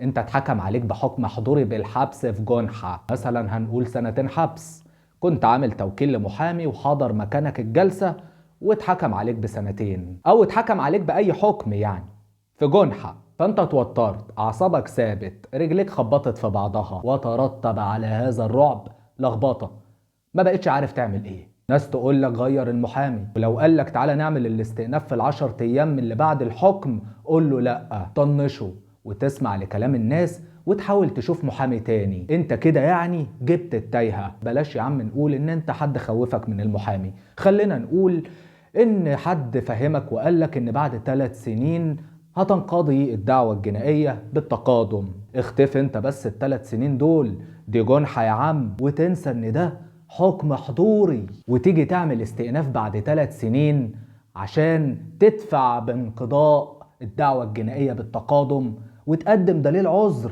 انت اتحكم عليك بحكم حضوري بالحبس في جنحة، مثلا هنقول 2 حبس، كنت عامل توكيل لمحامي وحضر مكانك الجلسة واتحكم عليك ب2، او اتحكم عليك بأي حكم يعني في جنحة. فانت اتوترت، اعصابك ثابت، رجليك خبطت في بعضها، وترتب على هذا الرعب لخبطة، ما بقتش عارف تعمل ايه. ناس تقول لك غير المحامي، ولو قال لك تعالى نعمل الاستئناف في ال10 ايام اللي بعد الحكم قول له لا، طنشه وتسمع لكلام الناس وتحاول تشوف محامي تاني. انت كده يعني جبت التايهة. بلاش يا عم نقول ان انت حد خوفك من المحامي، خلينا نقول ان حد فهمك وقال لك ان بعد 3 سنين هتنقضي الدعوة الجنائية بالتقادم. اختفي انت بس ال3 سنين دول، دي جنحة يا عم، وتنسى ان ده حكم حضوري، وتيجي تعمل استئناف بعد 3 سنين عشان تدفع بانقضاء الدعوة الجنائية بالتقادم وتقدم دليل عذر،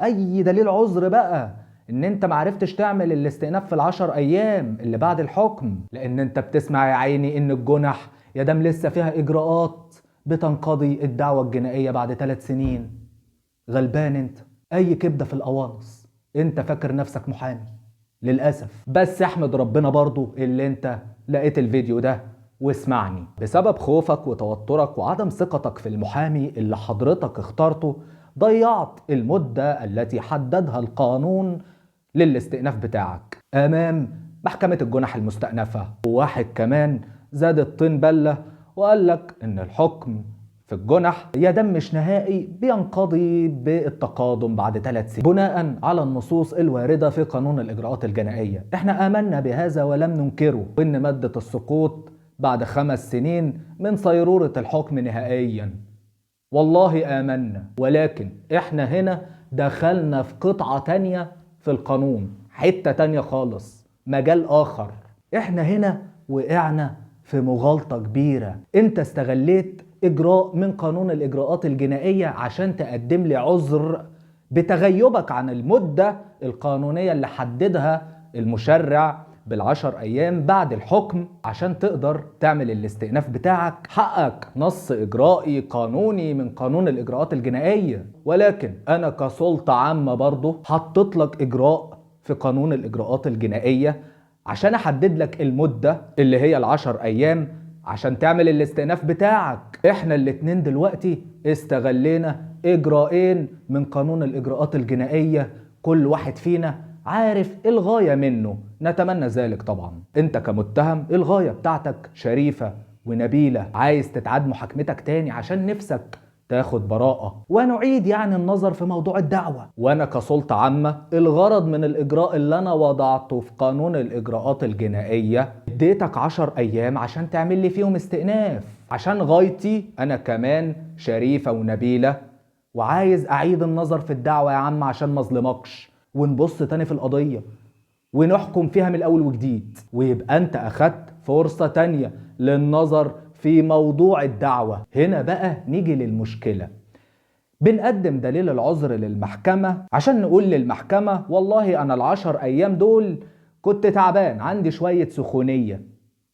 اي دليل عذر بقى، ان انت معرفتش تعمل الاستئناف في ال10 ايام اللي بعد الحكم، لان انت بتسمع يا عيني ان الجنح يا دام لسه فيها اجراءات بتنقضي الدعوة الجنائية بعد 3 سنين. غلبان انت، اي كبدة في القوانص، انت فاكر نفسك محامي للأسف. بس احمد ربنا برضو اللي انت لقيت الفيديو ده واسمعني. بسبب خوفك وتوترك وعدم ثقتك في المحامي اللي حضرتك اخترته، ضيعت المدة التي حددها القانون للاستئناف بتاعك امام محكمة الجنح المستأنفة. وواحد كمان زاد الطين بلة وقال لك ان الحكم في الجنح يا دم مش نهائي بينقضي بالتقادم بعد 3 سنين بناء على النصوص الواردة في قانون الإجراءات الجنائية. احنا آمنا بهذا ولم ننكره، وإن مادة السقوط بعد 5 سنين من صيرورة الحكم نهائيا، والله آمنا. ولكن احنا هنا دخلنا في قطعة تانية في القانون، حتة تانية خالص، مجال آخر. احنا هنا وقعنا في مغالطة كبيرة. انت استغليت اجراء من قانون الاجراءات الجنائية عشان تقدم لي عذر بتغيبك عن المدة القانونية اللي حددها المشرع بال10 ايام بعد الحكم عشان تقدر تعمل الاستئناف بتاعك. حقك نص اجرائي قانوني من قانون الاجراءات الجنائية، ولكن انا كسلطة عامة برضه حطيت لك اجراء في قانون الاجراءات الجنائية عشان احدد لك المدة اللي هي ال10 ايام عشان تعمل الاستئناف بتاعك. احنا الاتنين دلوقتي استغلينا اجراءين من قانون الاجراءات الجنائية، كل واحد فينا عارف الغاية منه، نتمنى ذلك طبعا. انت كمتهم الغاية بتاعتك شريفة ونبيلة، عايز تتعاد محاكمتك تاني عشان نفسك تاخد براءة ونعيد يعني النظر في موضوع الدعوة. وانا كسلطة عامة الغرض من الاجراء اللي انا وضعته في قانون الاجراءات الجنائية اديتك 10 ايام عشان تعمل لي فيهم استئناف، عشان غايتي انا كمان شريفة ونبيلة وعايز اعيد النظر في الدعوة يا عم عشان ما اظلمكش ونبص تاني في القضية ونحكم فيها من الاول وجديد، ويبقى انت اخدت فرصة تانية للنظر في موضوع الدعوة. هنا بقى نيجي للمشكلة، بنقدم دليل العذر للمحكمة عشان نقول للمحكمة والله انا ال10 ايام دول كنت تعبان، عندي شوية سخونية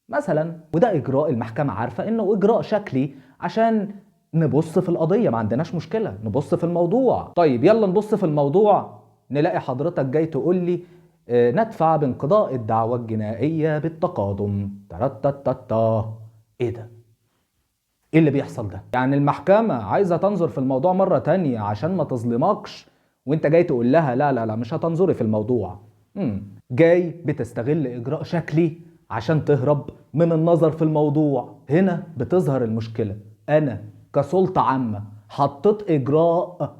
مثلا، وده اجراء المحكمة عارفة انه اجراء شكلي عشان نبص في القضية، ما عندناش مشكلة نبص في الموضوع. طيب يلا نبص في الموضوع، نلاقي حضرتك جاي تقول لي ندفع بانقضاء الدعوة الجنائية بالتقادم. ترتتتا، ايه ده؟ ايه اللي بيحصل ده؟ يعني المحكمة عايزة تنظر في الموضوع مرة تانية عشان ما تظلمكش، وانت جاي تقول لها لا لا لا مش هتنظري في الموضوع. جاي بتستغل اجراء شكلي عشان تهرب من النظر في الموضوع. هنا بتظهر المشكلة. انا كسلطة عامة حطيت اجراء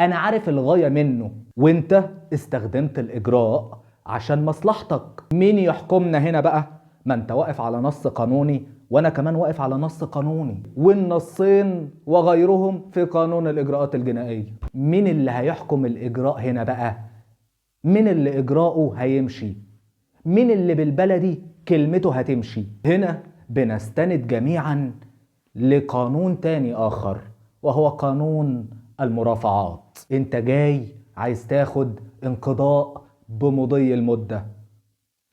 انا عارف الغاية منه، وانت استخدمت الاجراء عشان مصلحتك. مين يحكمنا هنا بقى؟ ما انت واقف على نص قانوني وانا كمان واقف على نص قانوني، والنصين وغيرهم في قانون الاجراءات الجنائية. مين اللي هيحكم الاجراء هنا بقى؟ مين اللي اجراؤه هيمشي؟ مين اللي بالبلدي كلمته هتمشي؟ هنا بنستند جميعا لقانون تاني اخر، وهو قانون المرافعات. انت جاي عايز تاخد انقضاء بمضي المدة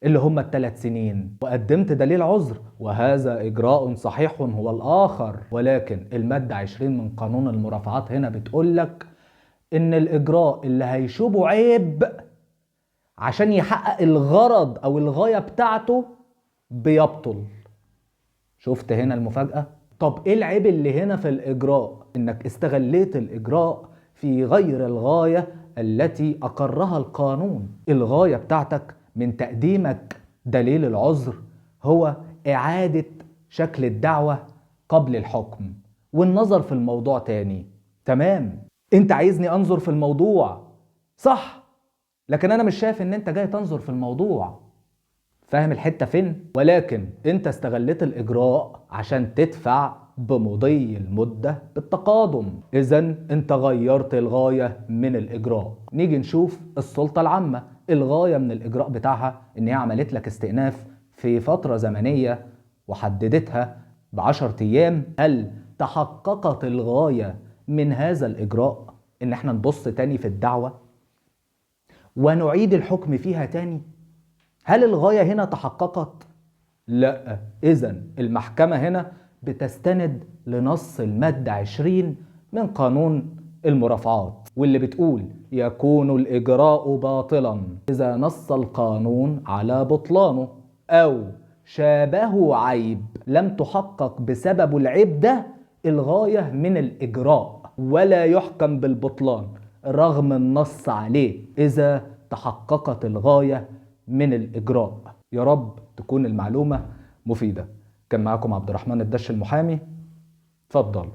اللي هم ال3 سنين، وقدمت دليل عذر، وهذا إجراء صحيح هو الآخر، ولكن المادة 20 من قانون المرافعات هنا بتقولك إن الإجراء اللي هيشوبه عيب عشان يحقق الغرض أو الغاية بتاعته بيبطل. شفت هنا المفاجأة؟ طب إيه العيب اللي هنا في الإجراء؟ إنك استغليت الإجراء في غير الغاية التي أقرها القانون. الغاية بتاعتك من تقديمك دليل العذر هو إعادة شكل الدعوة قبل الحكم والنظر في الموضوع تاني. تمام، انت عايزني انظر في الموضوع صح، لكن انا مش شايف ان انت جاي تنظر في الموضوع. فاهم الحتة فين؟ ولكن انت استغلت الاجراء عشان تدفع بمضي المدة بالتقادم. اذا انت غيرت الغاية من الاجراء. نيجي نشوف السلطة العامة، الغاية من الاجراء بتاعها ان هي عملت لك استئناف في فترة زمنية وحددتها ب10 ايام. هل تحققت الغاية من هذا الاجراء ان احنا نبص تاني في الدعوة ونعيد الحكم فيها تاني؟ هل الغاية هنا تحققت؟ لا. إذن المحكمة هنا بتستند لنص المادة 20 من قانون المرافعات، واللي بتقول يكون الإجراء باطلا إذا نص القانون على بطلانه أو شابه عيب لم تحقق بسبب العيب ده الغاية من الإجراء، ولا يحكم بالبطلان رغم النص عليه إذا تحققت الغاية من الإجراء. يا رب تكون المعلومة مفيدة. كان معاكم عبد الرحمن الدش المحامي. اتفضل.